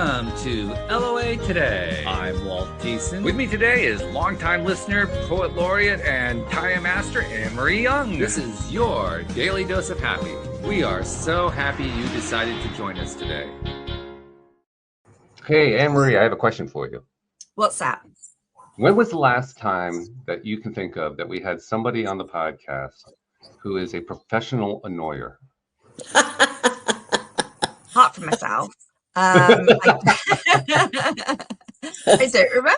Welcome to LOA Today. I'm Walt Jason. With me today is longtime listener, poet laureate, and Taya master Anne-Marie Young. This is your daily dose of happy. We are so happy you decided to join us today. Hey, Anne-Marie, I have a question for you. What's that? When was the last time that you can think of that we had somebody on the podcast who is a professional annoyer? Hot for myself. I don't remember.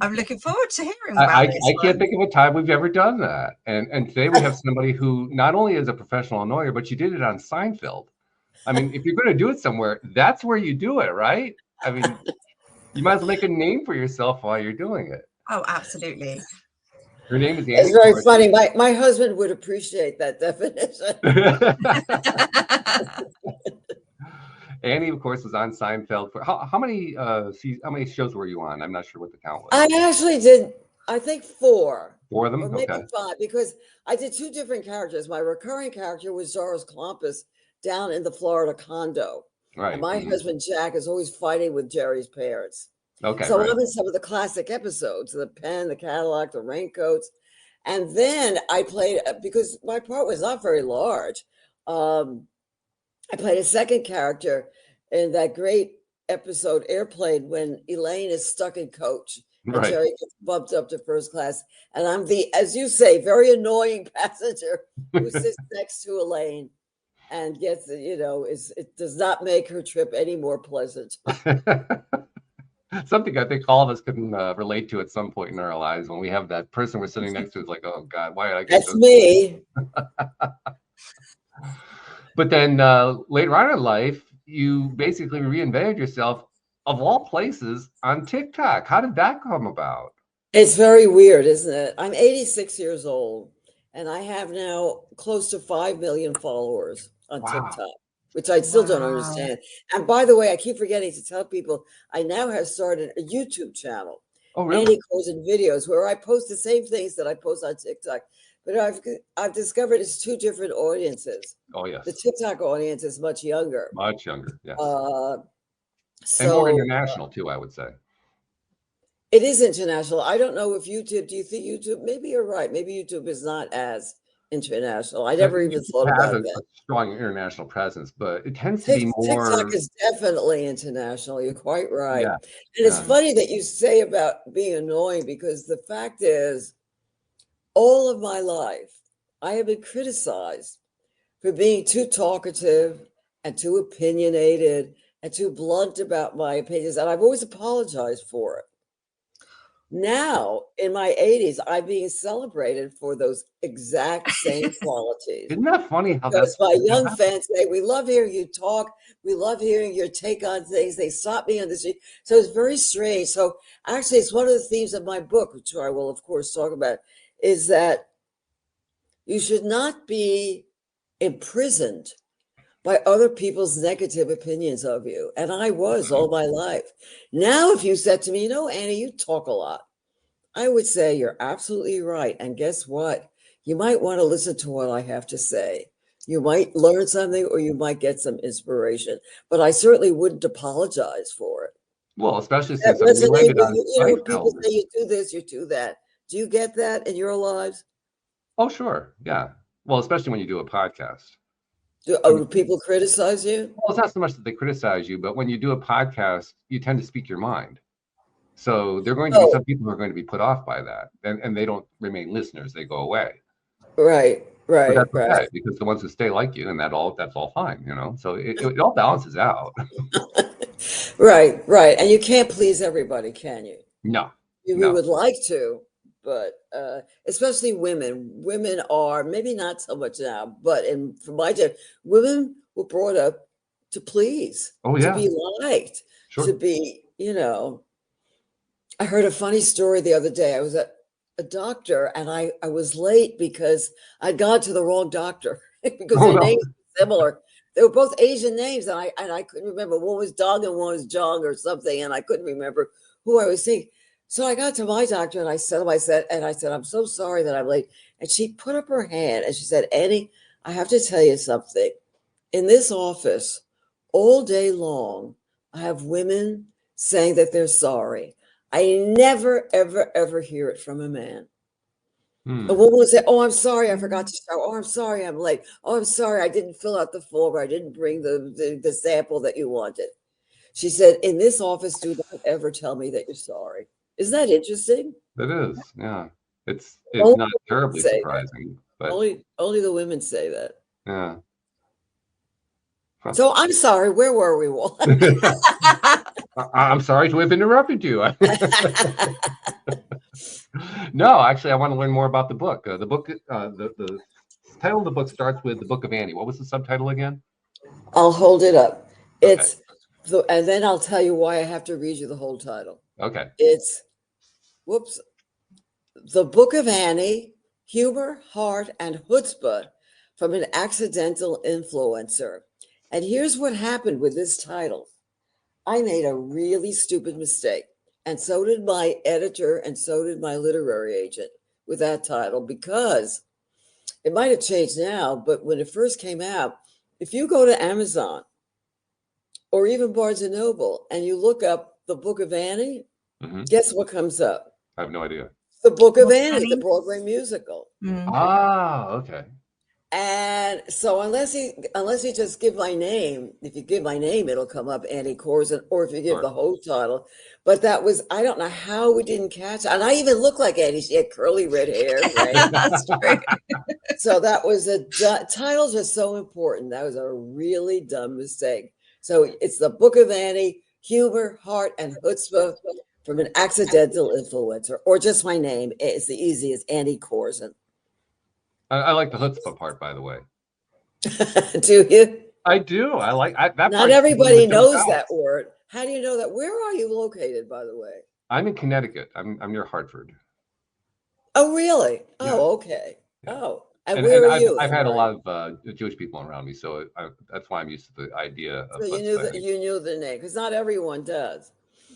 I'm looking forward to hearing about I this can't think of a time we've ever done that. And today we have somebody who not only is a professional annoyer, but you did it on Seinfeld. I mean, if you're going to do it somewhere, that's where you do it, right? I mean, you might as well make a name for yourself while you're doing it. Oh, absolutely. Her name is Annie. It's very funny. My husband would appreciate that definition. Annie, of course, was on Seinfeld. For how many shows were you on? I'm not sure what the count was. I actually did, I think 4. 4 of them? Or maybe Okay. 5, because I did 2 different characters. My recurring character was Doris Columbus down in the Florida condo. Right. And my husband, Jack, is always fighting with Jerry's parents. Okay. So right. I'm in some of the classic episodes, the pen, the Cadillac, the raincoats. And then I played, because my part was not very large, I played a second character in that great episode Airplane when Elaine is stuck in coach and Right. Jerry gets bumped up to first class. And I'm the, as you say, very annoying passenger who sits next to Elaine and gets, it does not make her trip any more pleasant. Something I think all of us can relate to at some point in our lives when we have that person we're sitting next to. It's like, oh God, why did I get That's me. But then later on in life, you basically reinvented yourself, of all places, on TikTok. How did that come about? It's very weird, isn't it? I'm 86 years old, and I have now close to 5 million followers on TikTok, which I still don't understand. And by the way, I keep forgetting to tell people, I now have started a YouTube channel, Oh, really? Korzen videos, where I post the same things that I post on TikTok. But I've discovered it's 2 different audiences. Oh, yes. The TikTok audience is much younger. Much younger, yes. So, and more international, too, I would say. It is international. I don't know if YouTube, do you think YouTube, maybe you're right. Maybe YouTube is not as international. I never even thought about that. A strong international presence, but it tends to be more. TikTok is definitely international. You're quite right. Yeah. And it's funny that you say about being annoying, because the fact is, all of my life, I have been criticized for being too talkative and too opinionated and too blunt about my opinions. And I've always apologized for it. Now, in my 80s, I'm being celebrated for those exact same qualities. Isn't that funny how because my young fans say, we love hearing you talk. We love hearing your take on things. They stop me on the street. So it's very strange. So actually, it's one of the themes of my book, which I will, of course, talk about, is that you should not be imprisoned by other people's negative opinions of you. And I was all my life. Now, if you said to me, Annie, you talk a lot, I would say you're absolutely right. And guess what? You might want to listen to what I have to say. You might learn something, or you might get some inspiration, but I certainly wouldn't apologize for it. Well, especially since people say you do this, you do that. Do you get that in your lives? Oh, sure. Yeah. Well, especially when you do a podcast. Do people criticize you? Well, it's not so much that they criticize you, but when you do a podcast, you tend to speak your mind. So there are going to be some people who are going to be put off by that, and they don't remain listeners; they go away. Right. But that's okay, because the ones who stay like you, and that's all fine, So it all balances out. Right. And you can't please everybody, can you? No. We would like to, but especially women. Women are, maybe not so much now, but from my time, women were brought up to please, to be liked, to be, I heard a funny story the other day. I was at a doctor, and I was late because I'd gone to the wrong doctor because their names were similar. They were both Asian names, and I couldn't remember. One was Dong and one was Jong or something, and I couldn't remember who I was seeing. So I got to my doctor, and I said, I'm so sorry that I'm late. And she put up her hand, and she said, Annie, I have to tell you something. In this office, all day long, I have women saying that they're sorry. I never, ever, ever hear it from a man. A woman would say, "Oh, I'm sorry, I forgot to shower. Oh, I'm sorry, I'm late. Oh, I'm sorry, I didn't fill out the form. Or I didn't bring the sample that you wanted." She said, "In this office, do not ever tell me that you're sorry." Isn't that interesting? It is, yeah. It's Only not the women terribly say that. surprising, but Only the women say that. yeah. Huh. So I'm sorry. Where were we, Walt? I'm sorry to have interrupted you. No, actually, I want to learn more about the book. The title of the book starts with The Book of Annie. What was the subtitle again? I'll hold it up. Okay. It's and then I'll tell you why I have to read you the whole title. Okay. It's The Book of Annie, Humor, Heart, and Chutzpah from an Accidental Influencer. And here's what happened with this title. I made a really stupid mistake. And so did my editor, and so did my literary agent with that title, because it might have changed now, but when it first came out, if you go to Amazon or even Barnes and Noble and you look up The Book of Annie, guess what comes up? I have no idea. The Book of Annie, the Broadway musical. Ah, okay. And so unless you just give my name, if you give my name, it'll come up, Annie Korzen, or if you give the whole title. But that was, I don't know how we didn't catch it. And I even look like Annie. She had curly red hair, right? That's true. So that was titles are so important. That was a really dumb mistake. So it's The Book of Annie, Humor, Heart, and Chutzpah from an Accidental Influencer, or just my name. It's the easiest, Annie Korzen. I like the chutzpah part, by the way. Do you? I do. I like that. Not everybody knows that word. How do you know that? Where are you located, by the way? I'm in Connecticut. I'm near Hartford. Oh, really? Yeah. Oh, okay. Yeah. Oh, and where are you? I've had a lot of Jewish people around me, so that's why I'm used to the idea of. So you knew the name, because not everyone does.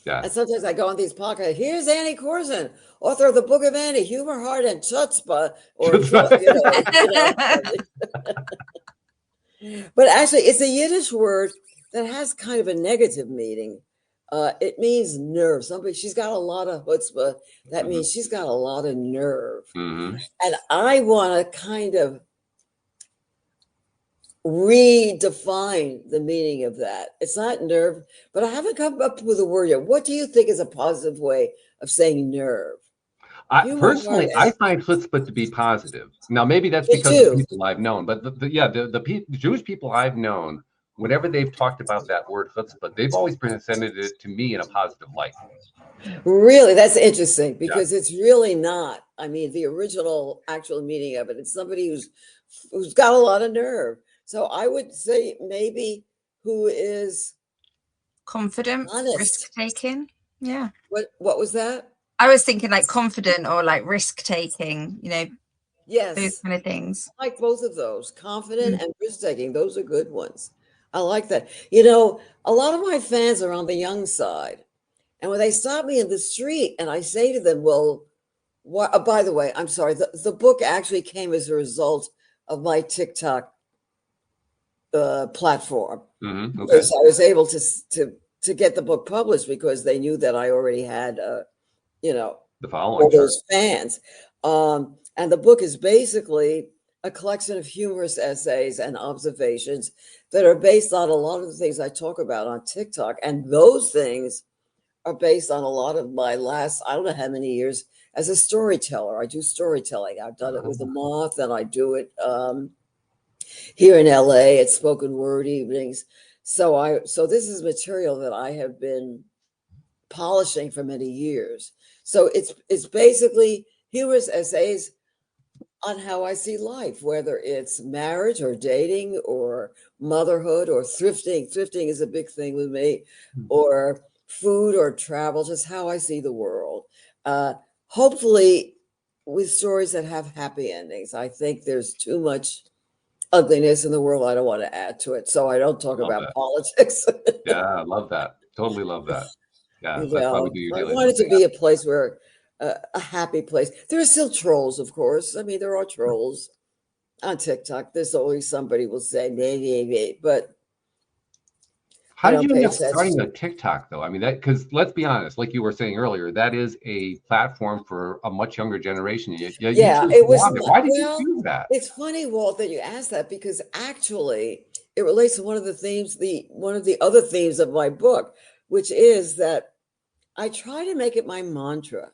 Yeah. And sometimes I go on these podcasts. Here's Annie Korzen, author of The Book of Annie, Humor, Heart, and Chutzpah, or But actually, it's a Yiddish word that has kind of a negative meaning. It means nerve. She's got a lot of chutzpah. That means she's got a lot of nerve. And I want to kind of redefine the meaning of that. It's not nerve, but I haven't come up with a word yet. What do you think is a positive way of saying nerve? Personally, I find chutzpah to be positive. Now, maybe that's because of the people I've known, but the Jewish people I've known, whenever they've talked about that word chutzpah, they've always presented it to me in a positive light. Really? That's interesting, because it's really not. I mean, the original actual meaning of it, it's somebody who's got a lot of nerve. So I would say maybe who is confident, risk-taking. Yeah. What was that? I was thinking like confident or like risk-taking, Yes. Those kind of things. I like both of those, confident and risk-taking. Those are good ones. I like that. A lot of my fans are on the young side. And when they stop me in the street and I say to them, well, what, by the way, I'm sorry, the book actually came as a result of my TikTok platform. Okay. Because I was able to get the book published because they knew that I already had, the following, all those fans. And the book is basically a collection of humorous essays and observations that are based on a lot of the things I talk about on TikTok. And those things are based on a lot of my last, I don't know how many years as a storyteller. I do storytelling. I've done it with the Moth, and I do it here in LA at spoken word evenings. So this is material that I have been polishing for many years. So it's basically humorous essays on how I see life, whether it's marriage or dating or motherhood or thrifting. Thrifting is a big thing with me, or food or travel, just how I see the world. Hopefully with stories that have happy endings. I think there's too much ugliness in the world. I don't want to add to it. So I don't talk about politics. Yeah, I love that. Totally love that. Yeah, that's why we do your daily. I want it to be a place where a happy place. There are still trolls, of course. I mean, there are trolls on TikTok. There's always somebody will say, maybe, but How I did don't you pay end up attention. starting a TikTok though? I mean, that because let's be honest, like you were saying earlier, that is a platform for a much younger generation. You Yeah, choose to it go was, on there. Why did you well, choose that? it's funny, Walt, that you asked that because actually it relates to one of the themes, one of the other themes of my book, which is that I try to make it my mantra.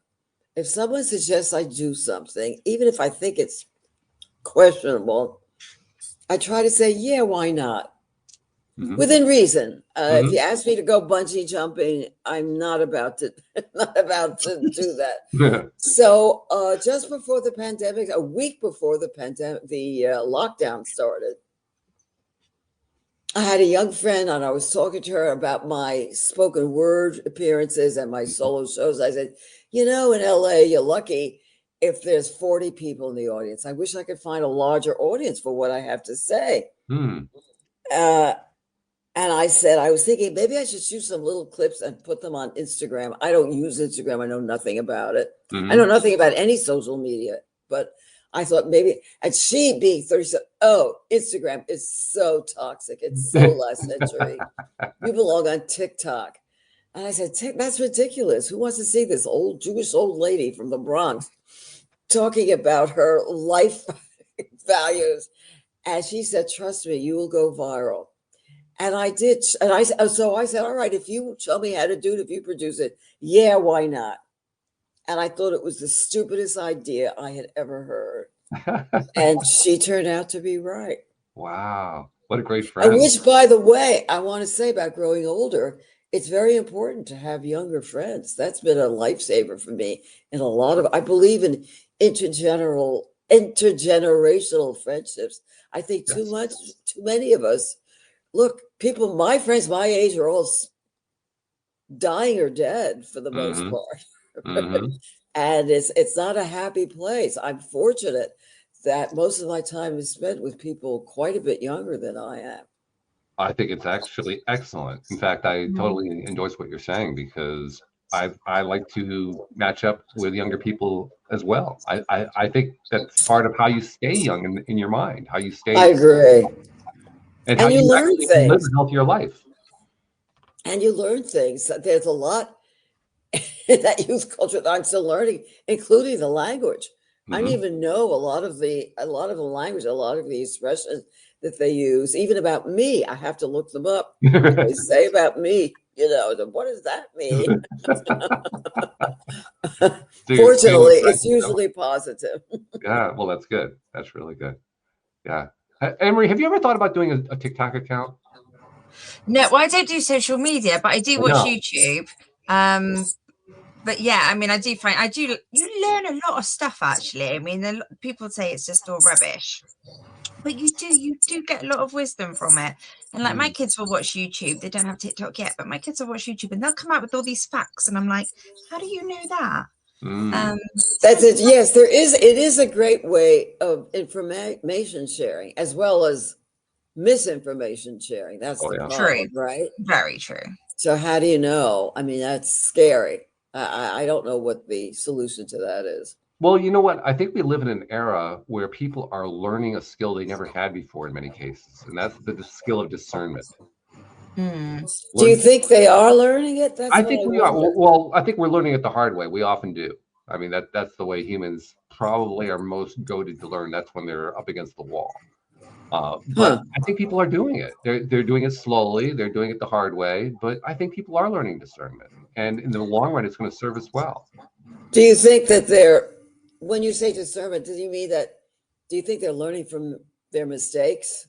If someone suggests I do something, even if I think it's questionable, I try to say, yeah, why not? Hmm. Within reason. If Hmm. you ask me to go bungee jumping, I'm not about to not about to do that. So just before the pandemic, a week before the pandemic, the lockdown started, I had a young friend and I was talking to her about my spoken word appearances and my solo shows. I said, in LA, you're lucky if there's 40 people in the audience. I wish I could find a larger audience for what I have to say. Hmm. And I said, I was thinking maybe I should shoot some little clips and put them on Instagram. I don't use Instagram. I know nothing about it. I know Hmm. nothing about any social media, but I thought maybe, and she being 30 said, oh, Instagram is so toxic. It's so last century. You belong on TikTok. And I said, that's ridiculous. Who wants to see this old Jewish old lady from the Bronx talking about her life values? And she said, trust me, you will go viral. And I did. And so I said, all right, if you show me how to do it, if you produce it, yeah, why not? And I thought it was the stupidest idea I had ever heard. And she turned out to be right. Wow, what a great And friend. which, by the way, I want to say about growing older, it's very important to have younger friends. That's been a lifesaver for me. And I believe in intergenerational friendships. I think too many of us, look, people, my friends my age are all dying or dead for the most Hmm. part. Hmm. And it's not a happy place. I'm fortunate that most of my time is spent with people quite a bit younger than I am. I think it's actually excellent. In fact, I totally endorse what you're saying because I like to match up with younger people as well. I think that's part of how you stay young in your mind, how you I stay agree. and how And you you learn actually can live things. a healthier life. And you learn things. There's a lot in that youth culture that I'm still learning, including the language. I didn't Hmm. even know a lot of the language, a lot of the expressions that they use, even about me. I have to look them up. What they say about me, what does that mean? So you're staying Fortunately, fresh it's still. usually positive. Yeah, well, that's good. That's really good. Yeah. Anne-Marie, have you ever thought about doing a TikTok account? No, well, I don't do social media, but I do I watch know. YouTube. But yeah, I mean, you learn a lot of stuff actually. I mean, people say it's just all rubbish, but you do get a lot of wisdom from it. And like my Mm. kids will watch YouTube. They don't have TikTok yet, but my kids will watch YouTube and they'll come out with all these facts, and I'm like, how do you know that? Mm. That's it. Yes, there is. It is a great way of information sharing as well as misinformation sharing. That's Oh the yeah. True, problem, right? very true. So how do you know? I mean, that's scary. I don't know what the solution to that is. Well, you know what? I think we live in an era where people are learning a skill they never had before in many cases, and that's the skill of discernment. Do you Learn. think they are learning it? That's I what think I we are. wonder. Well, I think we're learning it the hard way. We often do. I mean, that's the way humans probably are most goaded to learn. That's when they're up against the wall. But Huh. I think people are doing it. They're doing it slowly. They're doing it the hard way. But I think people are learning discernment, and in the long run, it's going to serve us well. Do you think that when you say discernment, do you think they're learning from their mistakes?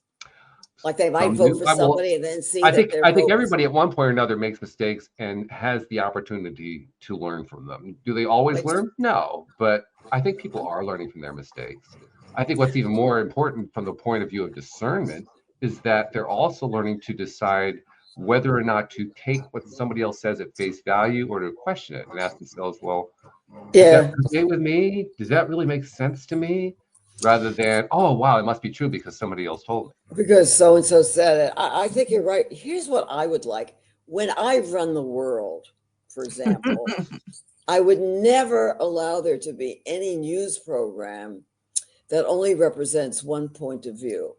Like they might Some vote do. for Well, somebody and then see that their I think vote was everybody at one point or another makes mistakes and has the opportunity to learn from them. Do they always like, learn? No, but I think people are learning from their mistakes. I think what's even more important from the point of view of discernment is that they're also learning to decide whether or not to take what somebody else says at face value or to question it and ask themselves, well, does that yeah, resonate with me? Does that really make sense to me? Rather than, oh, wow, it must be true because somebody else told me. because so and so said it. I think you're right. Here's what I would like when I run the world, for example. I would never allow there to be any news program that only represents one point of view.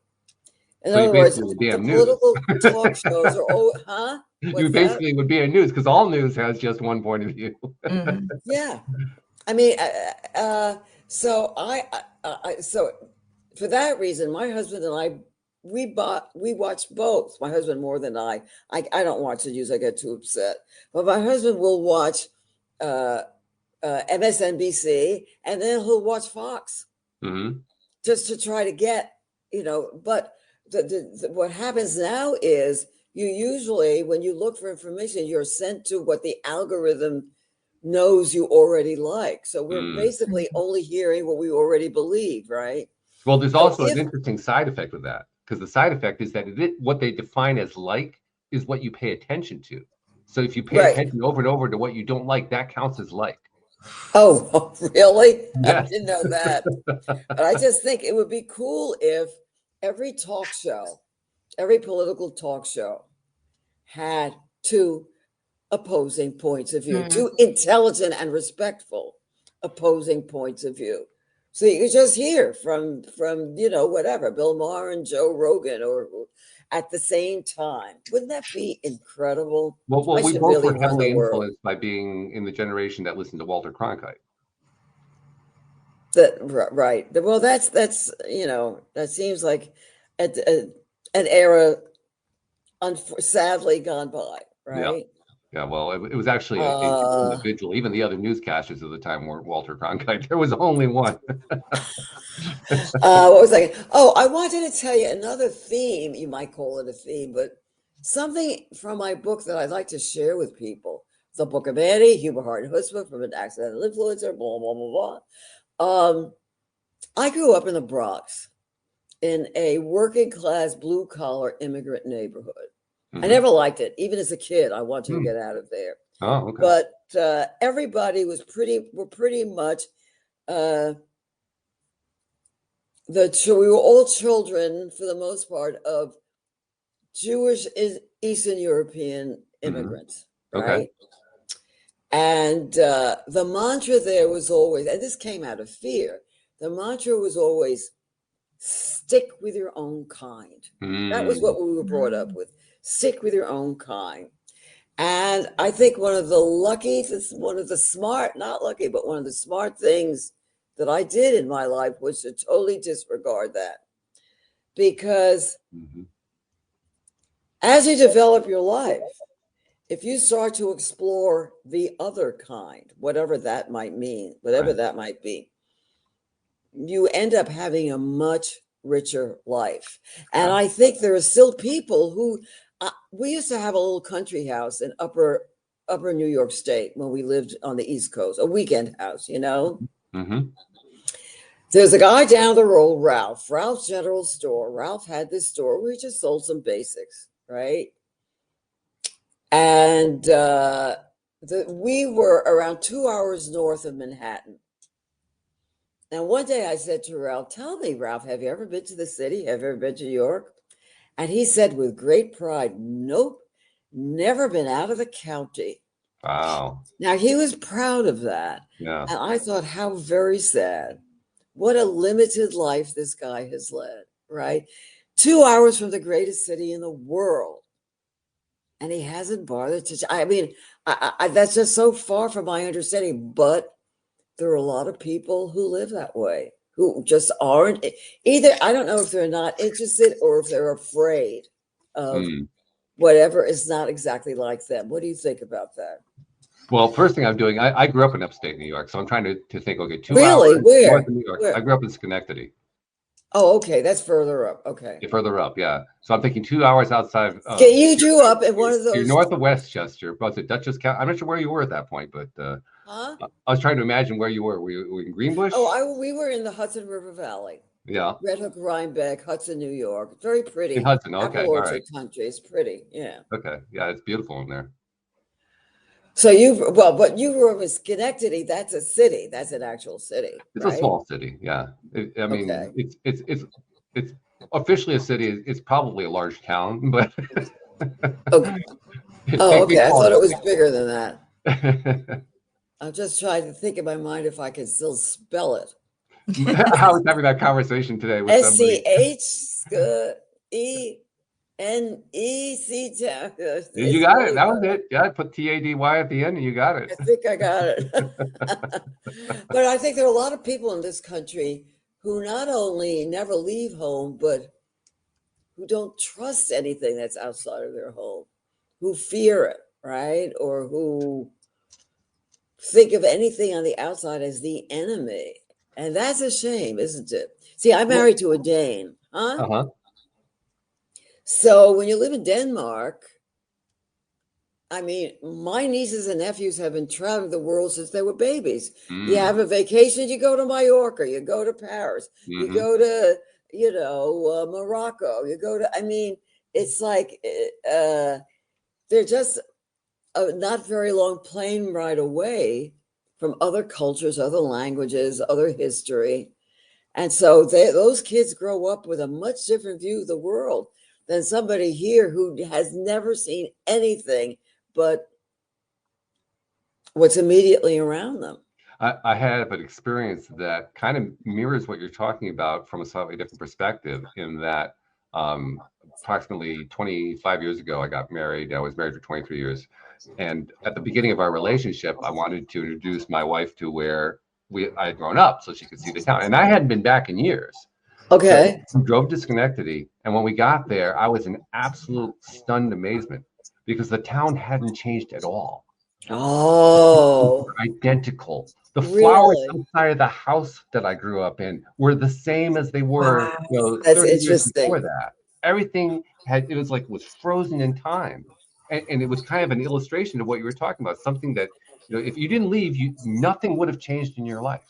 In So you other words, basically the damn news. political talk shows are, oh, huh? You What's that? basically would be in news because all news has just one point of view. Mhm. Yeah. I mean, so so for that reason, my husband and I, we watch both. My husband more than I don't watch the news. I get too upset. But my husband will watch uh, MSNBC, and then he'll watch Fox Hmm. just to try to get, But what happens now is you usually, when you look for information, you're sent to what the algorithm knows you already like. So we're Mm. basically only hearing what we already believe, right? Well, there's So also an interesting side effect with that, because the side effect is that what they define as like is what you pay attention to. So if you pay right. attention over and over to what you don't like, that counts as like. Oh, really? I Yes. didn't know that. But I just think it would be cool if every talk show, every political talk show had two opposing points of view, Mm. two intelligent and respectful opposing points of view. So you could just hear from whatever, Bill Maher and Joe Rogan, or at the same time. Wouldn't that be incredible? Well, I we should both really were run the heavily world. influenced by being in the generation that listened to Walter Cronkite. Right. Well, that's that seems like an era sadly gone by, Yeah. right? Yeah, well, it was actually a single individual. Even the other newscasters at the time weren't Walter Cronkite. There was only one. What was I? Oh, I wanted to tell you another theme. You might call it a theme, but something from my book that I'd like to share with people. The Book of Annie, Humor, Heart, and Chutzpah from an Accidental Influencer, blah, blah, blah, blah. I grew up in the Bronx in a working class, blue collar immigrant neighborhood. I Mhm. never liked it. Even as a kid, I wanted to Hmm. get out of there. Oh, okay. But everybody were pretty much we were all children for the most part of Jewish Eastern European immigrants, Okay. right? And the mantra there was always, and this came out of fear, the mantra was always stick with your own kind. That was Mm. what we were brought up with. Stick with your own kind. And I think one of the smart, not lucky, but one of the smart things that I did in my life was to totally disregard that. Because Mhm. as you develop your life, if you start to explore the other kind, whatever that might mean, whatever Right. that might be, you end up having a much richer life. And Wow. I think there are still people who we used to have a little country house in upper New York State when we lived on the East Coast, a weekend house, Mm-hmm. There's a guy down the road, Ralph's General Store. Ralph had this store where he just sold some basics, right? And we were around 2 hours north of Manhattan. And one day I said to Ralph, tell me, Ralph, have you ever been to the city? Have you ever been to New York? And he said with great pride, nope, never been out of the county. Wow. Now he was proud of that. Yeah. And I thought, how very sad. What a limited life this guy has led, right? 2 hours from the greatest city in the world. And he hasn't bothered to, I mean, that's just so far from my understanding. But there are a lot of people who live that way, who just aren't either. I don't know if they're not interested or if they're afraid of Mm. whatever is not exactly like them. What do you think about that? Well, first thing I'm doing, I grew up in upstate New York, so I'm trying to think, okay, 2 Really? hours Where? north of New York. Where? I grew up in Schenectady. Oh, okay. That's further up. Okay. Further up, yeah. So I'm thinking 2 hours outside. Okay, you grew up in one of You're those. north of Westchester, was it Dutchess County? I'm not sure where you were at that point, but Huh? I was trying to imagine where you were. Were you in Greenbush? Oh, we were in the Hudson River Valley. Yeah. Red Hook, Rhinebeck, Hudson, New York. Very pretty. In Hudson, okay, Apple all orchard right. country. It's pretty. Yeah. Okay, yeah, it's beautiful in there. So but you grew up in Schenectady. That's a city. That's an actual city. It's right? a small city, yeah. I mean, Okay. it's officially a city. It's probably a large town, but Okay. Oh, okay. I thought it was bigger than that. was. I'm just trying to think in my mind if I can still spell it. I was having that conversation today with somebody. SCHE. N-E-C. You got it. That was it. Yeah, put T-A-D-Y at the end and you got it. I think I got it. But I think there are a lot of people in this country who not only never leave home, but who don't trust anything that's outside of their home, who fear it, right? Or who think of anything on the outside as the enemy. And that's a shame, isn't it? See, I'm married to a Dane, huh? Uh-huh. So when you live in Denmark, I mean, my nieces and nephews have been traveling the world since they were babies. You have a vacation, you go to Mallorca, you go to Paris, you go to, Morocco, you go to, I mean, it's like they're just a not very long plane ride away from other cultures, other languages, other history. And so those kids grow up with a much different view of the world than somebody here who has never seen anything but what's immediately around them. I have an experience that kind of mirrors what you're talking about from a slightly different perspective, in that approximately 25 years ago, I got married. I was married for 23 years. And at the beginning of our relationship, I wanted to introduce my wife to where I had grown up so she could see the town. And I hadn't been back in years. Okay. So we drove to Schenectady. And when we got there, I was in absolute stunned amazement because the town hadn't changed at all. Oh, identical. The really? flowers outside of the house that I grew up in were the same as they were, That's 30 years interesting. before that. Everything it was frozen in time. And it was kind of an illustration of what you were talking about, something that, if you didn't leave, nothing would have changed in your life.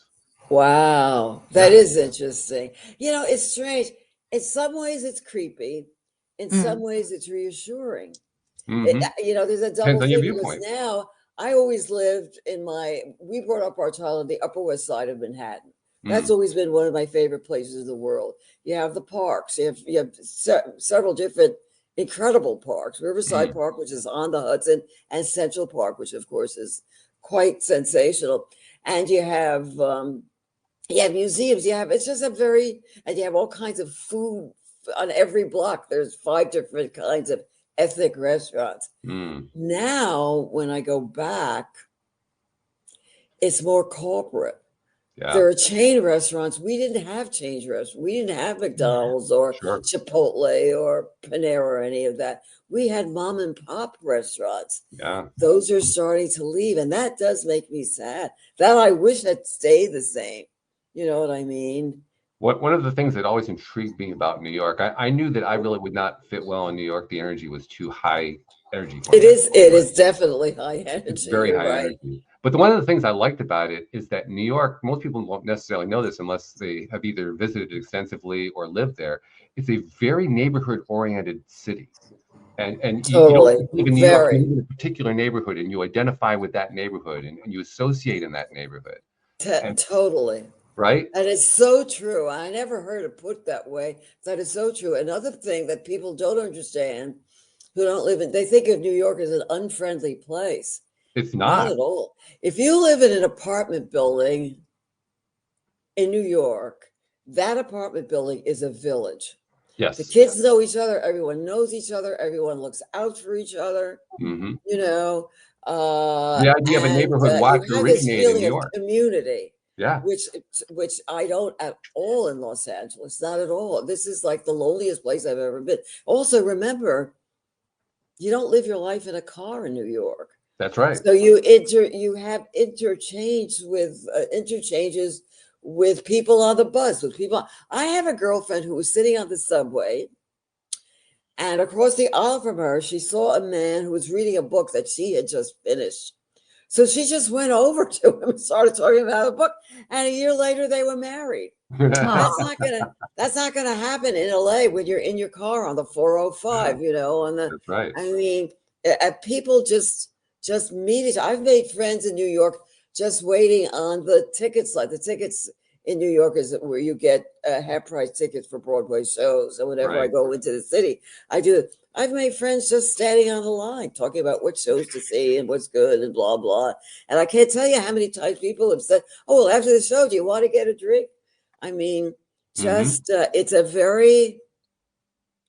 Wow, that is interesting. It's strange. In some ways, it's creepy. In some ways, it's reassuring. There's a double Depends on your thing because viewpoint. now I always lived we brought up our child on the Upper West Side of Manhattan. That's always been one of my favorite places in the world. You have the parks. You have several different incredible parks. Riverside Park, which is on the Hudson, and Central Park, which of course is quite sensational. And you have museums. And you have all kinds of food on every block. There's 5 different kinds of ethnic restaurants. Now, when I go back, it's more corporate. Yeah. There are chain restaurants. We didn't have chain restaurants. We didn't have McDonald's or Chipotle or Panera or any of that. We had mom and pop restaurants. Yeah. Those are starting to leave. And that does make me sad. That I wish had stayed the same. You know what I mean? One of the things that always intrigued me about New York, I knew that I really would not fit well in New York. The energy was too high energy for me. It is definitely high energy. It's very high energy. But one of the things I liked about it is that New York, most people won't necessarily know this unless they have either visited extensively or lived there. It's a very neighborhood-oriented city. And Totally. you don't live in New York, you live in a particular neighborhood and you identify with that neighborhood and you associate in that neighborhood. Totally. Right? And it's so true. I never heard it put that way. That is so true. Another thing that people don't understand who don't live in, they think of New York as an unfriendly place. It's not at all. If you live in an apartment building in New York, that apartment building is a village. Yes. The kids know each other. Everyone knows each other. Everyone looks out for each other. The idea of a neighborhood watch originated in New York. Community. Yeah. Which I don't at all in Los Angeles. Not at all. This is like the loneliest place I've ever been. Also, remember, you don't live your life in a car in New York. That's right. So you have interchanges with people on the bus, with people. I have a girlfriend who was sitting on the subway, and across the aisle from her, she saw a man who was reading a book that she had just finished. So she just went over to him and started talking about the book. And a year later, they were married. That's not gonna happen in LA when you're in your car on the 405. That's right. I mean, people just meet each. I've made friends in New York just waiting on the tickets. Like the tickets in New York is where you get half price tickets for Broadway shows. And whenever I go into the city, I do. I've made friends just standing on the line, talking about what shows to see and what's good and blah, blah. And I can't tell you how many times people have said, oh, well, after the show, do you want to get a drink? I mean, it's a very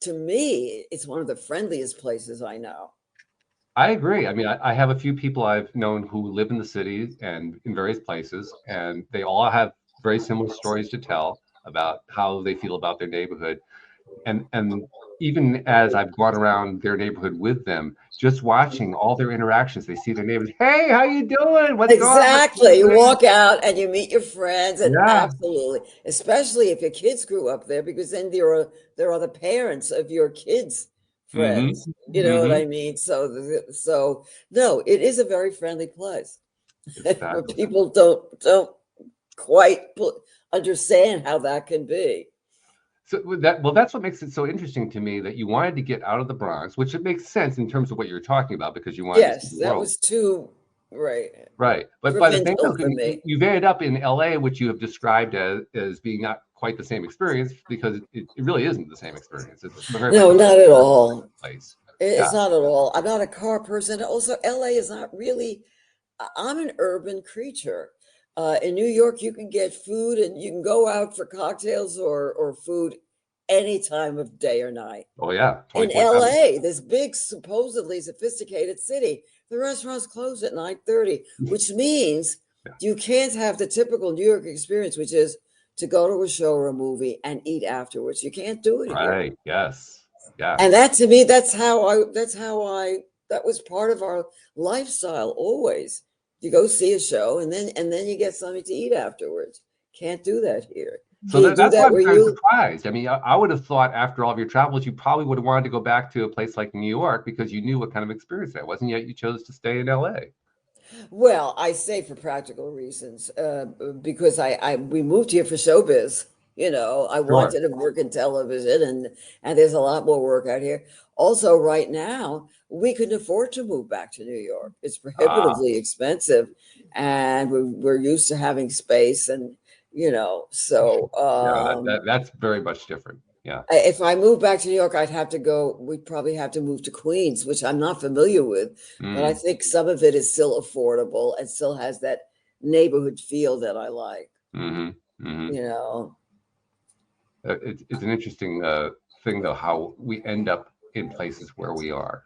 to me, it's one of the friendliest places I know. I agree. I mean, I have a few people I've known who live in the city and in various places, and they all have very similar stories to tell about how they feel about their neighborhood. And even as I've gone around their neighborhood with them, just watching all their interactions, they see their neighbors. Hey, how you doing? What's going on? Exactly. You walk out and you meet your friends, and Yeah. absolutely, especially if your kids grew up there, because then there are the parents of your kids' Mm-hmm. friends. You know what Mm-hmm. I mean? So no, it is a very friendly place. It's But fabulous. people don't quite understand how that can be. So that's what makes it so interesting to me that you wanted to get out of the Bronx, which it makes sense in terms of what you're talking about because you wanted to see Yes, the that world. was too right Right. But by the same provincial for token, me. you've ended up in LA, which you have described as being not quite the same experience because it really isn't the same experience. It's very much No, a not at all. place. It's Yeah. not at all. I'm not a car person. Also, LA is not really. I'm an urban creature. In New York, you can get food and you can go out for cocktails or food any time of day or night. Oh yeah. In 24/7. LA, this big, supposedly sophisticated city, the restaurants close at 9:30, which means Yeah. you can't have the typical New York experience, which is to go to a show or a movie and eat afterwards. You can't do it here. Right. Yes. Yeah. And that to me, that was part of our lifestyle always. You go see a show and then you get something to eat afterwards. Can't do that here. So Can you do that's why that I'm where kind of you? surprised. I mean, I would have thought after all of your travels, you probably would have wanted to go back to a place like New York because you knew what kind of experience that was, and yet you chose to stay in LA. Well, I say for practical reasons, because we moved here for showbiz. You know, I Sure. wanted to work in television, and there's a lot more work out here. Also, right now, we couldn't afford to move back to New York. It's Ah, prohibitively expensive, and we're used to having space, and so yeah, that's very much different. Yeah. if I moved back to New York, I'd have to go. We'd probably have to move to Queens, which I'm not familiar with, but I Mm, think some of it is still affordable and still has that neighborhood feel that I like. hmm hmm You know, It's an interesting thing, though, how we end up in places where we are.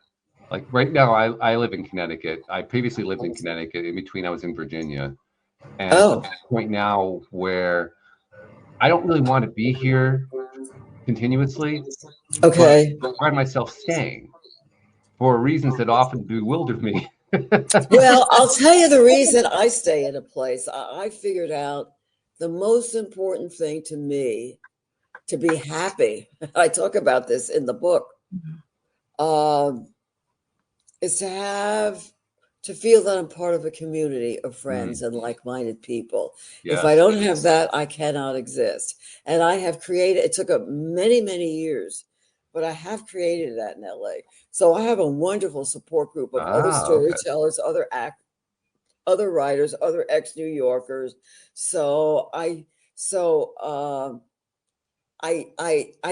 Like right now, I live in Connecticut. I previously lived in Connecticut. In between, I was in Virginia. And I'm oh, at a point now where I don't really want to be here continuously, but okay. I find myself staying for reasons that often bewilder me. Well, I'll tell you the reason I stay in a place. I figured out the most important thing to me to be happy. I talk about this in the book. Um, is to feel that I'm part of a community of friends Mm, and like-minded people. If I yes. don't have that, I cannot exist. And I have created, it took many, many years, but I have created that in LA. So I have a wonderful support group of other Ah, okay. storytellers, other writers, other ex-New Yorkers. So I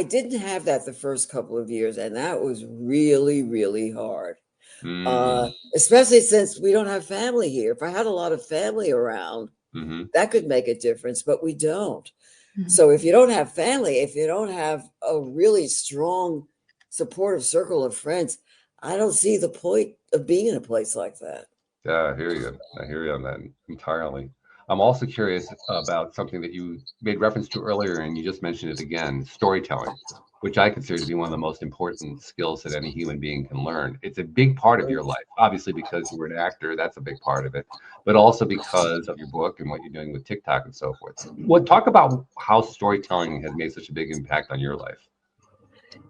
didn't have that the first couple of years, and that was really, really hard. Mm, Especially since we don't have family here. If I had a lot of family around, hmm that could make a difference, but we don't. Mhm. So if you don't have family, if you don't have a really strong supportive circle of friends, I don't see the point of being in a place like that. Yeah, I hear you. I hear you on that entirely. I'm also curious about something that you made reference to earlier, and you just mentioned it again, storytelling, which I consider to be one of the most important skills that any human being can learn. It's a big part of your life, obviously, because you were an actor, that's a big part of it, but also because of your book and what you're doing with TikTok and so forth. Well, talk about how storytelling has made such a big impact on your life.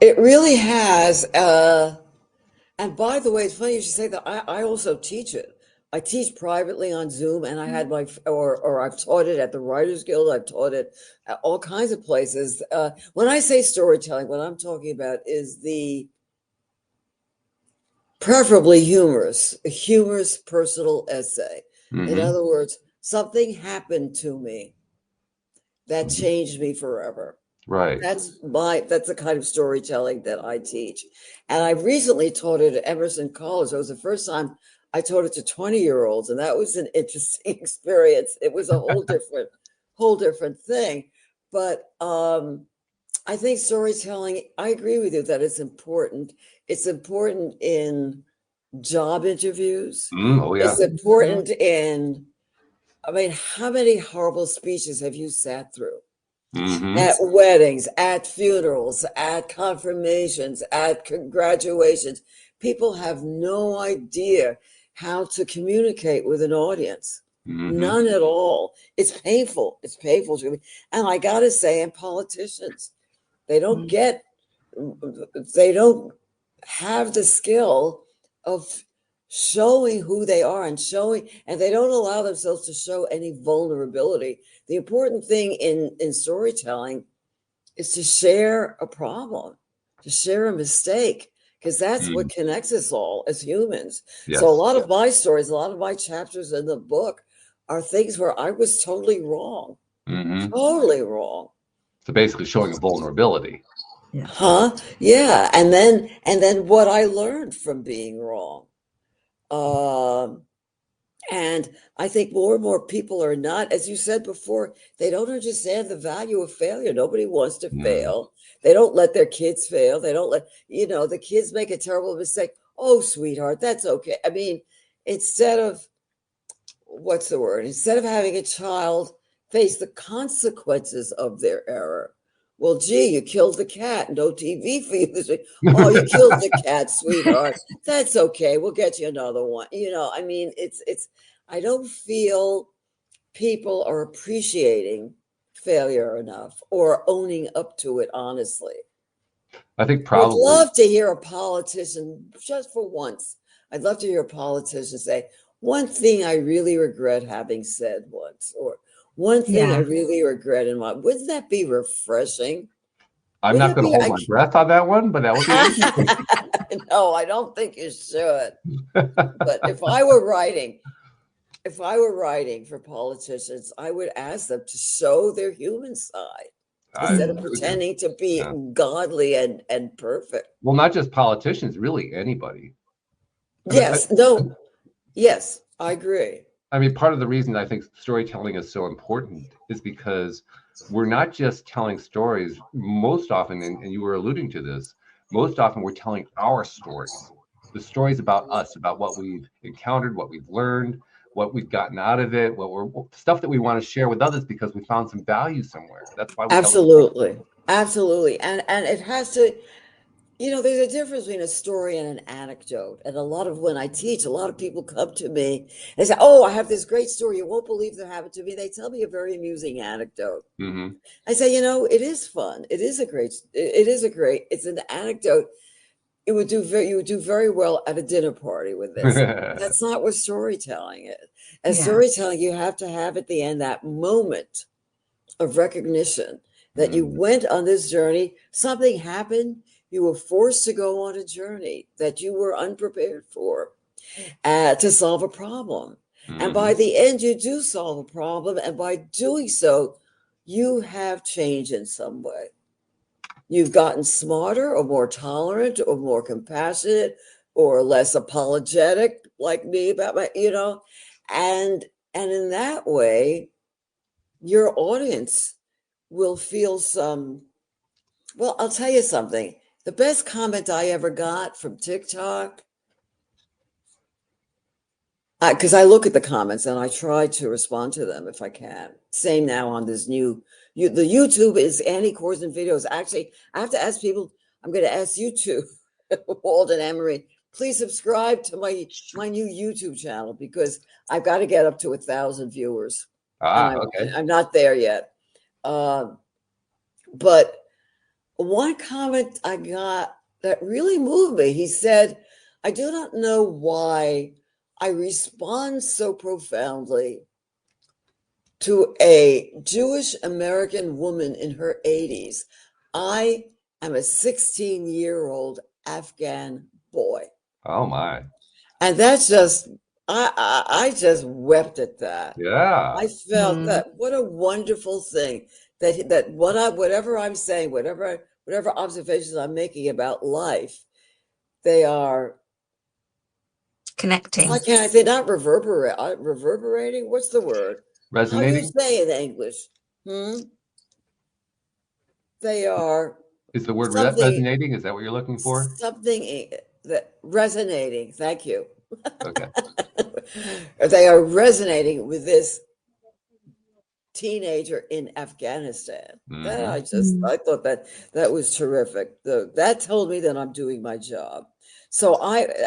It really has. And by the way, it's funny you should say that. I also teach it. I teach privately on Zoom, and I had or I've taught it at the Writers Guild. I've taught it at all kinds of places. When I say storytelling, what I'm talking about is the preferably humorous, a humorous personal essay. In Hmm other words, something happened to me that changed me forever. Right. That's the kind of storytelling that I teach. And I recently taught it at Emerson College. It was the first time I taught it to 20-year-olds, and that was an interesting experience. It was a whole different thing. But I think storytelling, I agree with you that it's important. It's important in job interviews. Oh, yeah. It's important in, I mean, how many horrible speeches have you sat through? At weddings, at funerals, at confirmations, at graduations. People have no idea how to communicate with an audience. None at all. It's painful. It's painful to me. And I got to say, and politicians, they don't have the skill of showing who they are and they don't allow themselves to show any vulnerability. The important thing in storytelling is to share a problem, to share a mistake, because that's what connects us all as humans. Yes. So a lot of my stories, a lot of my chapters in the book are things where I was totally wrong. Totally wrong. So basically showing a vulnerability. Yeah. Yeah. And then what I learned from being wrong. And I think more and more people are not, as you said before, they don't understand the value of failure. Nobody wants to fail. They don't let their kids fail. They don't let, the kids make a terrible mistake. Oh, sweetheart, that's okay. I mean, instead of having a child face the consequences of their error. Well, gee, you killed the cat. No TV for you this week. Oh, you killed the cat, sweetheart. That's okay. We'll get you another one. I mean, I don't feel people are appreciating failure enough or owning up to it, honestly. I think probably. I'd love to hear a politician, just for once, I'd love to hear a politician say, one thing I really regret having said once, or one thing I really regret in my, wouldn't that be refreshing? I'm not going to hold my breath on that one, but that would be interesting. No, I don't think you should. But if I were writing for politicians, I would ask them to show their human side instead of pretending to be godly and perfect. Well, not just politicians, really anybody. Yes, I agree. I mean, part of the reason I think storytelling is so important is because we're not just telling stories. Most often, and you were alluding to this, most often we're telling our stories, the stories about us, about what we've encountered, what we've learned, what we've gotten out of it, stuff that we want to share with others because we found some value somewhere. That's why we absolutely. And it has to, there's a difference between a story and an anecdote. And when I teach, a lot of people come to me and say, oh, I have this great story. You won't believe that happened to me. They tell me a very amusing anecdote. I say, it is fun. It's an anecdote. You would do very well at a dinner party with this. That's not what storytelling is. As storytelling, you have to have at the end that moment of recognition that you went on this journey. Something happened. You were forced to go on a journey that you were unprepared for to solve a problem. And by the end, you do solve a problem. And by doing so, you have changed in some way. You've gotten smarter or more tolerant or more compassionate or less apologetic, like me about my, and in that way, your audience will feel well, I'll tell you something. The best comment I ever got from TikTok, because I look at the comments and I try to respond to them if I can. Same now on this the YouTube is Annie Korzen videos. Actually, I have to ask people, I'm going to ask you two, Walt and Anne-Marie, please subscribe to my new YouTube channel because I've got to get up to 1,000 viewers. Okay. I'm not there yet. But one comment I got that really moved me, he said, I do not know why I respond so profoundly to a Jewish American woman in her 80s. I am a 16-year-old Afghan boy. Oh my. And that's just, I just wept at that. Yeah. I felt that, what a wonderful thing that whatever I'm saying, whatever observations I'm making about life, they are connecting. Why can't I say not reverberating? What's the word? Resonating. How do you say in English? They are Is the word something, resonating? Is that what you're looking for? something that resonating. Thank you. Okay. They are resonating with this teenager in Afghanistan. That I thought that was terrific. That told me that I'm doing my job. So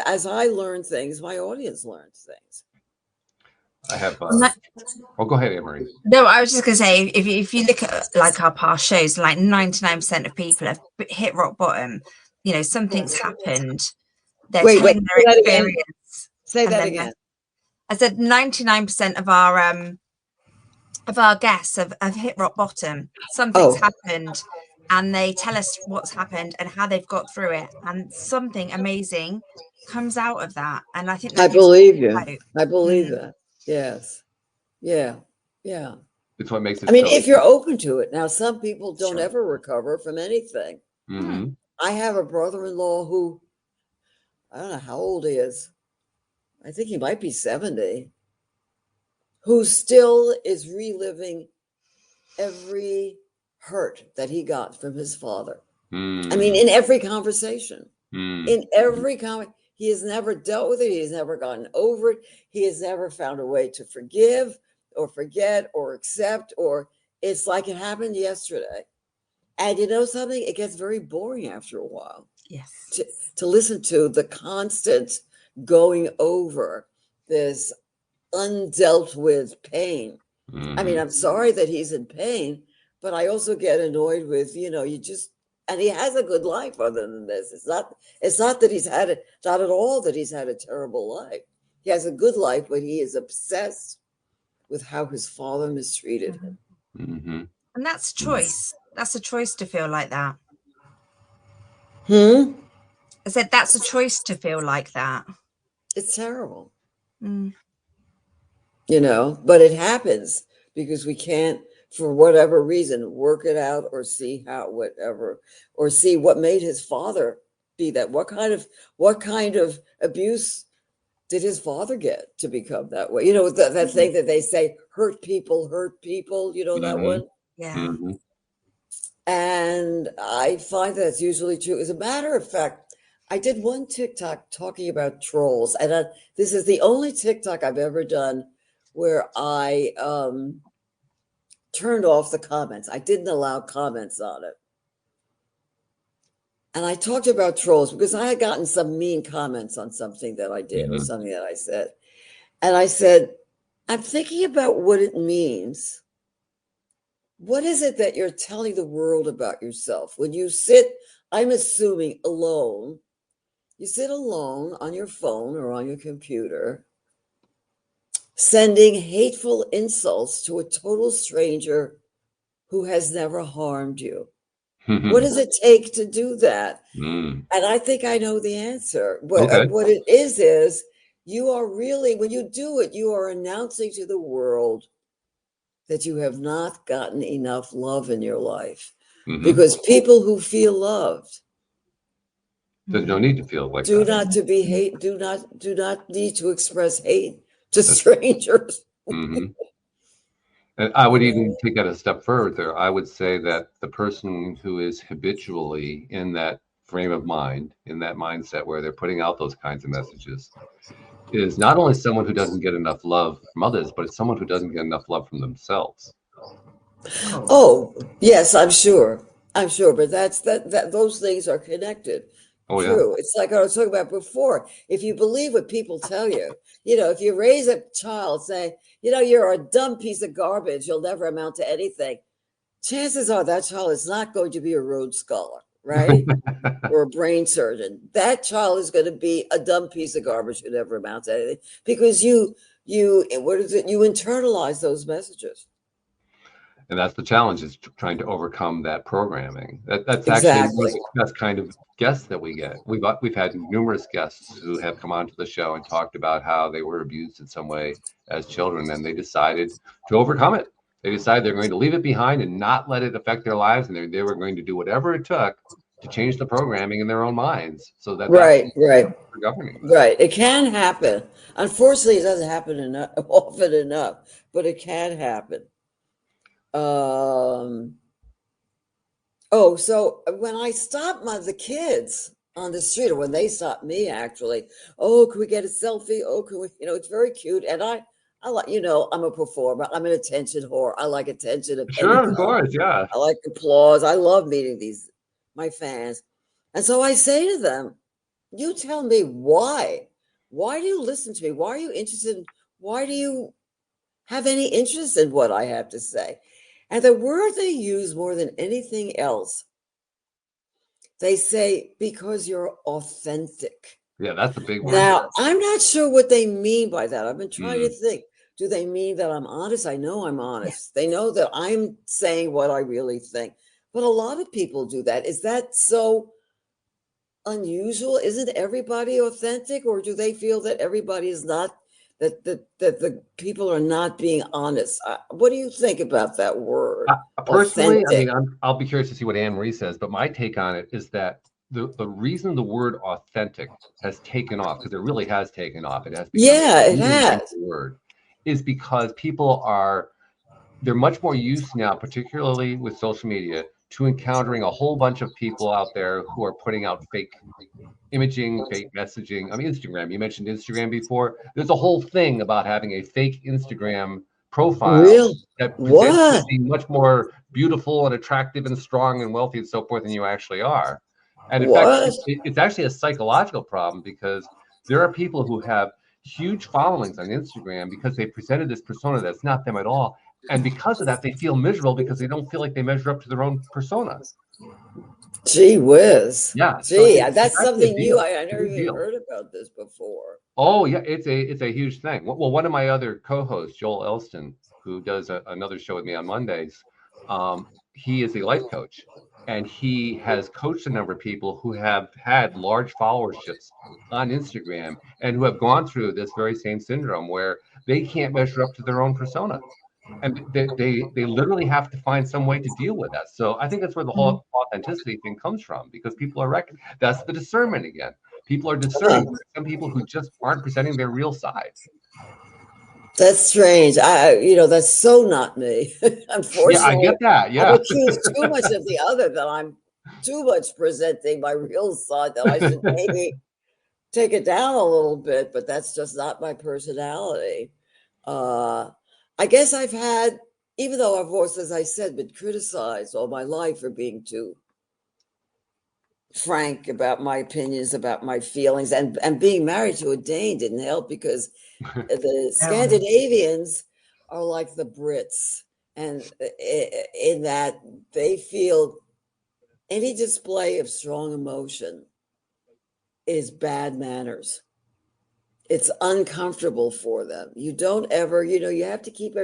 as I learn things, my audience learns things. I have. And that- Oh, go ahead, Anne-Marie. No, I was just going to say, if you look at like our past shows, like 99% of people have hit rock bottom. You know, something's happened. They're Wait, telling say their that again. experience. Say and that then again. I said 99% of our guests have hit rock bottom. Something's happened, and they tell us what's happened and how they've got through it, and something amazing comes out of that. And I think that I gives believe you. hope. I believe that. Yes. Yeah. Yeah. It's what makes it. I mean, so if you're open to it. Now, some people don't Sure. ever recover from anything. I have a brother-in-law who, I don't know how old he is. I think he might be 70, who still is reliving every hurt that he got from his father. I mean, in every conversation, in every comment, he has never dealt with it. He has never gotten over it. He has never found a way to forgive or forget or accept, or it's like it happened yesterday. And you know something? It gets very boring after a while. Yes. To listen to the constant going over this undealt with pain. I mean, I'm sorry that he's in pain, but I also get annoyed with, and he has a good life other than this. It's not that he's had it, not at all that he's had a terrible life. He has a good life, but he is obsessed with how his father mistreated him. And that's choice. That's a choice to feel like that. I said that's a choice to feel like that. It's terrible. But it happens because we can't, for whatever reason, work it out or see or see what made his father be that. What kind of abuse did his father get to become that way? That thing that they say, hurt people, that one? Yeah. And I find that's usually true. As a matter of fact, I did one TikTok talking about trolls, and this is the only TikTok I've ever done where I turned off the comments. I didn't allow comments on it. And I talked about trolls because I had gotten some mean comments on something that I did or something that I said. And I said, I'm thinking about what it means. What is it that you're telling the world about yourself? When you sit, I'm assuming alone, you sit alone on your phone or on your computer, sending hateful insults to a total stranger who has never harmed you. What does it take to do that? And I think I know the answer. What it is you are really, when you do it, you are announcing to the world that you have not gotten enough love in your life. Because people who feel loved there's no need to feel like do that. not to be hate, do not need to express hate to strangers. And I would even take that a step further. I would say that the person who is habitually in that frame of mind, in that mindset where they're putting out those kinds of messages, is not only someone who doesn't get enough love from others, but it's someone who doesn't get enough love from themselves. Oh, yes, I'm sure. But that those things are connected. True. Yeah. It's like I was talking about before. If you believe what people tell you, if you raise a child saying, you're a dumb piece of garbage, you'll never amount to anything. Chances are that child is not going to be a Rhodes Scholar, right? Or a brain surgeon. That child is going to be a dumb piece of garbage who never amounts to anything because you internalize those messages. And that's the challenge, is trying to overcome that programming. That's exactly. Actually the best kind of guests that we get. We've had numerous guests who have come onto the show and talked about how they were abused in some way as children, and they decided to overcome it. They decided they're going to leave it behind and not let it affect their lives, and they were going to do whatever it took to change the programming in their own minds, so that right. governing them. Right, it can happen. Unfortunately, it doesn't happen often enough, but it can happen. Oh, so when I stop the kids on the street, or when they stop me, actually, oh, can we get a selfie? Oh, can we? It's very cute, and I like, I'm a performer. I'm an attention whore. I like attention of any Sure, of kind. course, yeah. I like applause. I love meeting my fans, and so I say to them, "You tell me why. Why do you listen to me? Why are you interested? Why do you have any interest in what I have to say?" And the word they use more than anything else, they say, because you're authentic. Yeah, that's a big word. Now, I'm not sure what they mean by that. I've been trying to Mm. think. Do they mean that I'm honest? I know I'm honest. They know that I'm saying what I really think. But a lot of people do that. Is that so unusual? Isn't everybody authentic, or do they feel that everybody is not, that the people are not being honest? What do you think about that word, Personally, I authentic? mean, I'll be curious to see what Anne-Marie says, but my take on it is that the reason the word authentic has taken off, because it really has taken off, it has become Yeah, a it really big has. word, is because they're much more used now, particularly with social media, to encountering a whole bunch of people out there who are putting out fake imaging, fake messaging. I mean, Instagram, you mentioned Instagram before. There's a whole thing about having a fake Instagram profile Real? that presents you as What? being much more beautiful and attractive and strong and wealthy and so forth than you actually are. And in fact, What? it's actually a psychological problem, because there are people who have huge followings on Instagram because they presented this persona that's not them at all. And because of that, they feel miserable because they don't feel like they measure up to their own persona. Gee whiz. Yeah, so Gee, it's that's actually a something new. deal. I It's a never big even deal. heard about this before. Oh yeah, it's a huge thing. Well, one of my other co-hosts, Joel Elston, who does another show with me on Mondays, he is a life coach, and he has coached a number of people who have had large followerships on Instagram and who have gone through this very same syndrome where they can't measure up to their own persona, and they literally have to find some way to deal with that. So I think that's where the Mhm. whole authenticity thing comes from, because people are that's the discernment again. People are Huh. discerning. Some people who just aren't presenting their real side. That's strange. That's so not me. Yeah, I Unfortunately, get that. I'm Yeah. accused too much of the other, that I'm too much presenting my real side, that I should maybe take it down a little bit, but that's just not my personality. Uh, I guess I've had, even though I've always, as I said, been criticized all my life for being too frank about my opinions, about my feelings, and being married to a Dane didn't help, because the Oh, Scandinavians are like the Brits, and in that they feel any display of strong emotion is bad manners. It's uncomfortable for them. You don't ever, you have to keep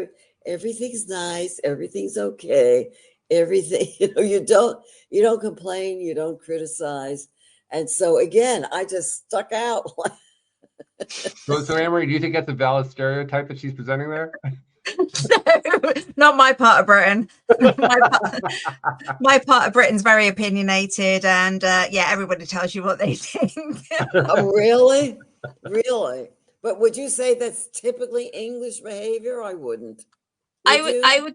everything's nice, everything's okay, everything, you don't complain, you don't criticize. And so again, I just stuck out. So Anne-Marie, do you think that's a valid stereotype that she's presenting there? no, not my part of Britain. my part of Britain's very opinionated, and yeah, everybody tells you what they think. Oh, really? Really? But would you say that's typically English behavior? I wouldn't. Would you?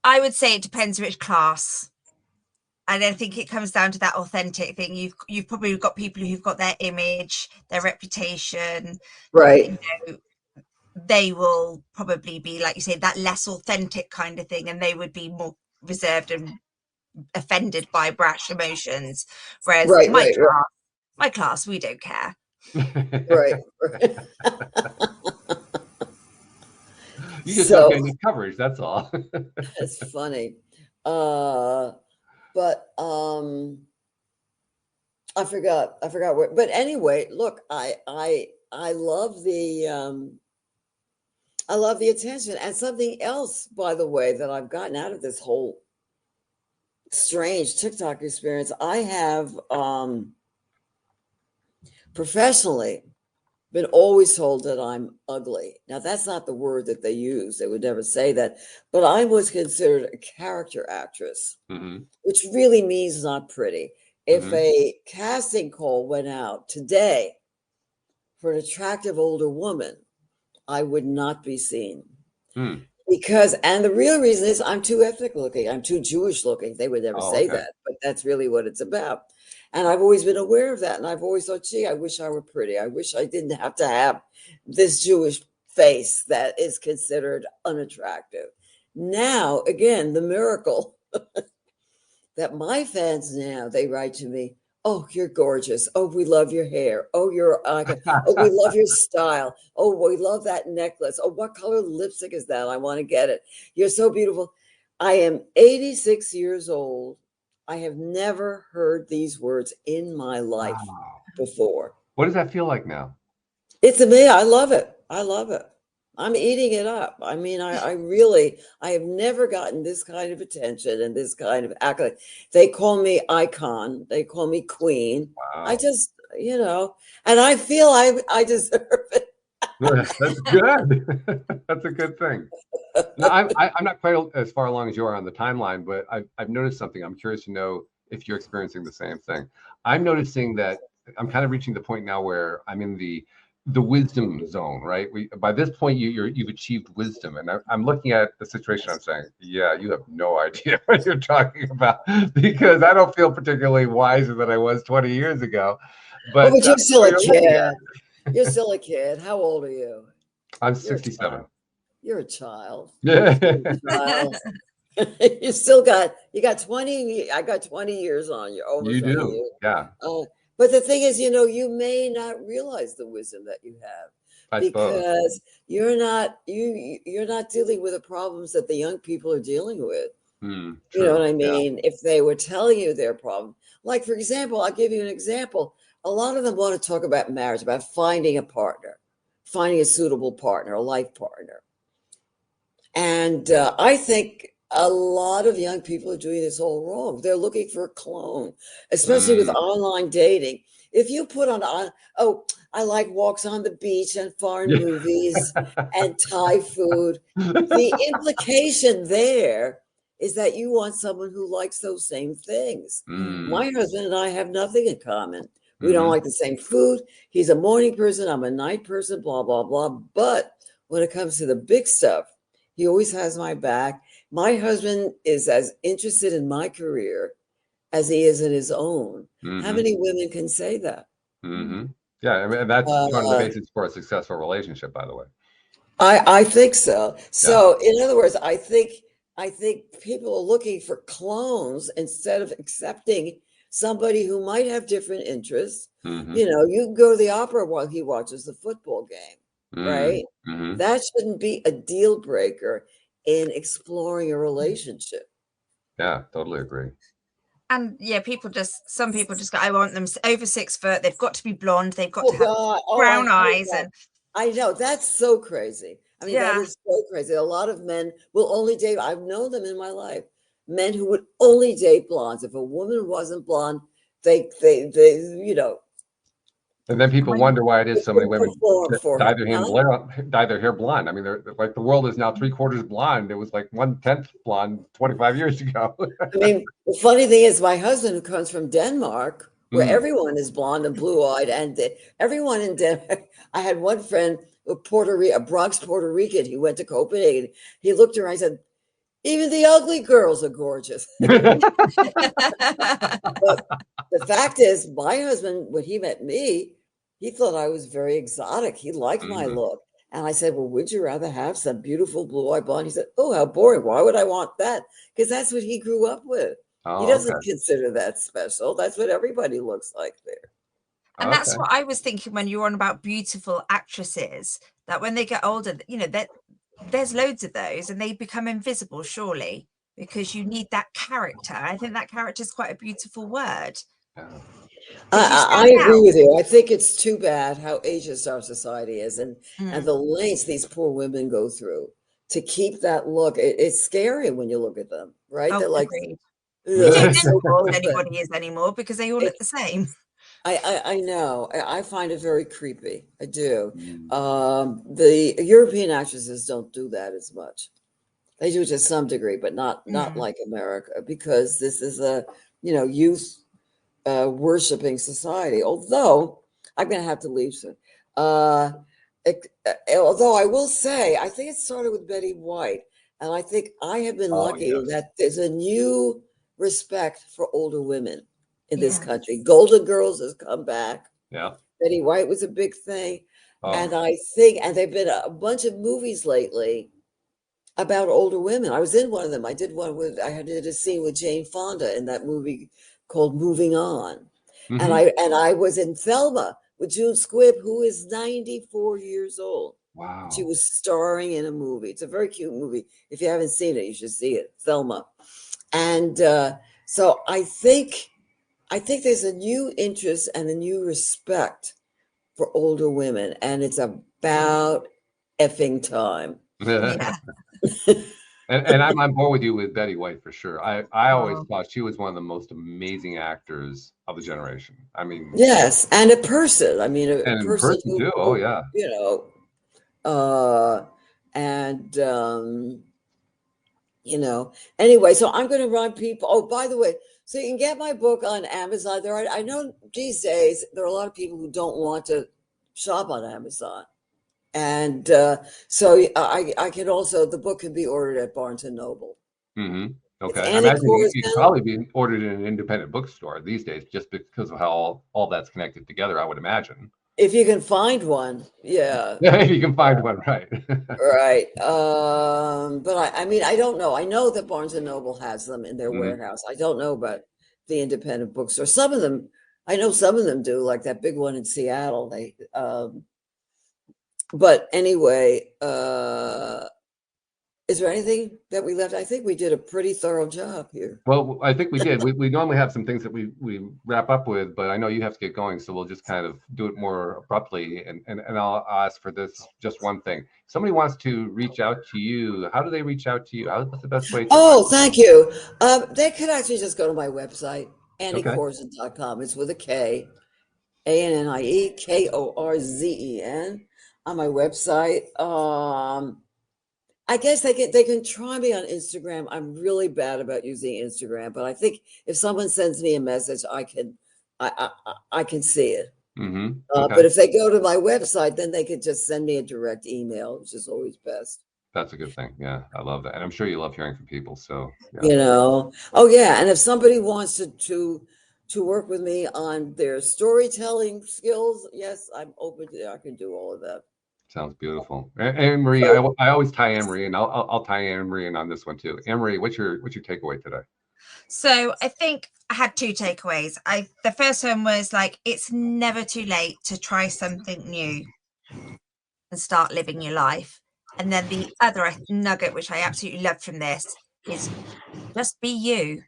I would say it depends which class. And I think it comes down to that authentic thing. You've probably got people who've got their image, their reputation. Right. They will probably be, like you say, that less authentic kind of thing, and they would be more reserved and offended by brash emotions. Whereas Right, right, my class, we don't care. right, right. You just don't get So any coverage, that's all. that's funny. Uh, but I forgot where. But anyway, look, I love the attention. And something else, by the way, that I've gotten out of this whole strange TikTok experience, I have professionally been always told that I'm ugly. Now, that's not the word that they use. They would never say that. But I was considered a character actress, Hmm. which really means not pretty. If Hmm. a casting call went out today for an attractive older woman, I would not be seen. Hmm. Because, and the real reason is I'm too ethnic looking. I'm too Jewish looking. They would never Oh, say okay. that, but that's really what it's about. And I've always been aware of that. And I've always thought, gee, I wish I were pretty. I wish I didn't have to have this Jewish face that is considered unattractive. Now, again, the miracle that my fans now, they write to me, oh, you're gorgeous. Oh, we love your hair. Oh, you're oh, we love your style. Oh, we love that necklace. Oh, what color lipstick is that? I want to get it. You're so beautiful. I am 86 years old. I have never heard these words in my life Wow. before. What does that feel like now? It's amazing. I love it. I love it. I'm eating it up. I mean, I really, I have never gotten this kind of attention and this kind of accolade. They call me icon. They call me queen. I Wow. just, you know, and I feel I deserve it. That's good. That's a good thing. Now, I'm not quite as far along as you are on the timeline, but I've noticed something. I'm curious to know if you're experiencing the same thing. I'm noticing that I'm kind of reaching the point now where I'm in the wisdom zone, right? By this point you've achieved wisdom, and I'm looking at the situation. I'm saying, yeah, you have no idea what you're talking about, because I don't feel particularly wiser than I was 20 years ago. But, But you're still a you're looking kid. at it. You're still a kid. How old are you? I'm You're a 67. child. You're a child. Yeah. You're a child. You still got, you got 20, I got 20 years on you, You almost on do. you. Yeah. But the thing is, you know, you may not realize the wisdom that you have I suppose. because you're not dealing with the problems that the young people are dealing with. True. You know what I Yeah. mean? If they were telling you their problem, like for example, I'll give you an example. A lot of them want to talk about marriage, about finding a partner, finding a suitable partner, a life partner. And I think a lot of young people are doing this all wrong. They're looking for a clone, especially with online dating. If you put on, oh, I like walks on the beach and foreign movies and Thai food, the implication there is that you want someone who likes those same things. My husband and I have nothing in common. We don't like the same food. He's a morning person. I'm a night person, blah, blah, blah. But when it comes to the big stuff, he always has my back. My husband is as interested in my career as he is in his own. How many women can say that? Yeah, I mean, that's one of the bases for a successful relationship, by the way. I think so. So, in other words, I think people are looking for clones instead of accepting somebody who might have different interests. You know, you go to the opera while he watches the football game, right? That shouldn't be a deal breaker in exploring a relationship. Yeah, totally agree. And yeah, some people just go, I want them over 6 foot. They've got to be blonde. They've got to have brown eyes. And I know that's so crazy. I mean, that is so crazy. A lot of men will only date. I've known them in my life. Men who would only date blondes. If a woman wasn't blonde, they you know. And then people wonder why it is so many women dye their hair blonde. I mean, they're like, the world is now 3/4 blonde. It was like 1/10 blonde 25 years ago. I mean, the funny thing is, my husband, who comes from Denmark, where everyone is blonde and blue-eyed, and everyone in Denmark. I had one friend, a Bronx Puerto Rican. He went to Copenhagen. He looked around and said, even the ugly girls are gorgeous. But the fact is, my husband, when he met me, he thought I was very exotic. He liked my look. And I said, well, would you rather have some beautiful blue-eyed blonde? He said, oh, how boring. Why would I want that? Because that's what he grew up with. He doesn't consider that special. That's what everybody looks like there. And that's what I was thinking when you were on about beautiful actresses, that when they get older, you know, there's loads of those and they become invisible, surely, because you need that character. I think that character is quite a beautiful word. I agree with you. I think it's too bad how ageist our society is, and the lengths these poor women go through to keep that look. It's scary when you look at them, right? Oh, They're like, you don't know how old anybody is anymore because they all look the same. I know. I find it very creepy. I do. The European actresses don't do that as much. They do to some degree, but not like America, because this is a youth worshiping society. Although I'm going to have to leave soon. Although I will say, I think it started with Betty White. And I think I have been Oh, lucky yes. that there's a new respect for older women in this Yeah. country. Golden Girls has come back. Yeah. Betty White was a big thing. Oh, And I think, and there've been a bunch of movies lately about older women. I was in one of them. I did a scene with Jane Fonda in that movie called Moving On. And I was in Thelma with June Squibb, who is 94 years old. wow. She was starring in a movie. It's a very cute movie. If you haven't seen it, you should see it. Thelma. And so I think there's a new interest and a new respect for older women, and it's about effing time. Yeah. And I'm on board with you with Betty White for sure. I always Oh. thought she was one of the most amazing actors of the generation. I mean, Yes, and a person. I mean, a and in person person too. Oh yeah. you know, and anyway, so I'm going to run people. Oh, by the way, so you can get my book on Amazon. I know these days there are a lot of people who don't want to shop on Amazon. And so I can also, the book can be ordered at Barnes and Noble. Mm-hmm. It's Okay. I Annie imagine it could Korzen. probably be ordered in an independent bookstore these days, just because of how all that's connected together, I would imagine. If you can find one, yeah. Yeah, if you can find one, right. Right. But I mean, I don't know. I know that Barnes and Noble has them in their Mhm. warehouse. I don't know about the independent bookstore. Some of them, I know some of them do, like that big one in Seattle. But anyway, is there anything that we left? I think we did a pretty thorough job here. Well, I think we did. We normally have some things that we wrap up with, but I know you have to get going, so we'll just kind of do it more abruptly. And I'll ask for this just one thing. If somebody wants to reach out to you, how do they reach out to you? What's the best way to Oh, thank you. They could actually just go to my website, AnnieKorzen.com. It's with a K, ANNIE on my website. I guess they can try me on Instagram. I'm really bad about using Instagram, but I think if someone sends me a message, I can see it. Mm-hmm. But if they go to my website, then they could just send me a direct email, which is always best. That's a good thing. Yeah, I love that, and I'm sure you love hearing from people. So yeah. Oh yeah, and if somebody wants to work with me on their storytelling skills, yes, I'm open to. I can do all of that. Sounds beautiful. Anne-Marie, I always tie Anne-Marie, and I'll tie Anne-Marie in on this one too. Anne-Marie, what's your takeaway today? So I think I had two takeaways. The first one was like, it's never too late to try something new and start living your life. And then the other nugget, which I absolutely loved from this, is just be you.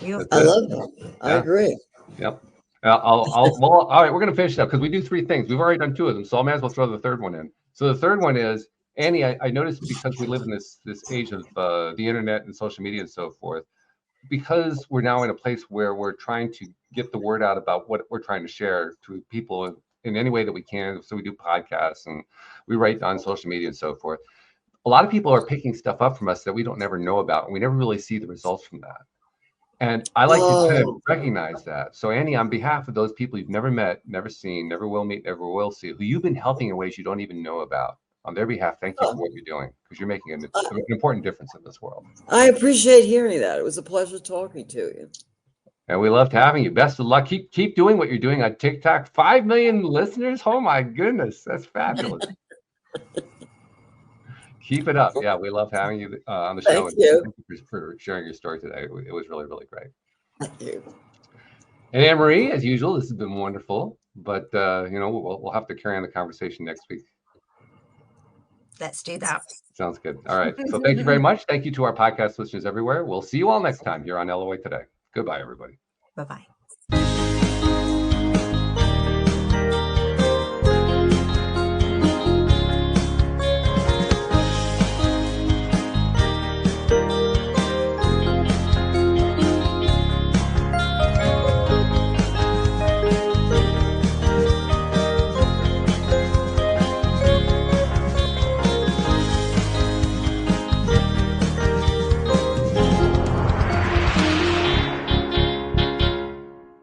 I love that. I agree. Yep. All right, we're going to finish up because we do three things. We've already done two of them, so I may as well throw the third one in. So the third one is, Annie, I noticed because we live in this age of the internet and social media and so forth, because we're now in a place where we're trying to get the word out about what we're trying to share to people in any way that we can. So we do podcasts and we write on social media and so forth. A lot of people are picking stuff up from us that we don't never know about, and we never really see the results from that. And I like to kind of recognize that. So Annie, on behalf of those people you've never met, never seen, never will meet, never will see, who you've been helping in ways you don't even know about, on their behalf, thank you for what you're doing, because you're making an important difference in this world. I appreciate hearing that. It was a pleasure talking to you. And we loved having you. Best of luck. Keep doing what you're doing on TikTok. 5 million listeners. Oh my goodness, that's fabulous. Keep it up. Yeah, we love having you on the show. Thank you. Thank you for sharing your story today. It was really, really great. Thank you. And Anne-Marie, as usual, this has been wonderful. But we'll have to carry on the conversation next week. Let's do that. Sounds good. All right. So thank you very much. Thank you to our podcast listeners everywhere. We'll see you all next time here on LOA Today. Goodbye, everybody. Bye-bye.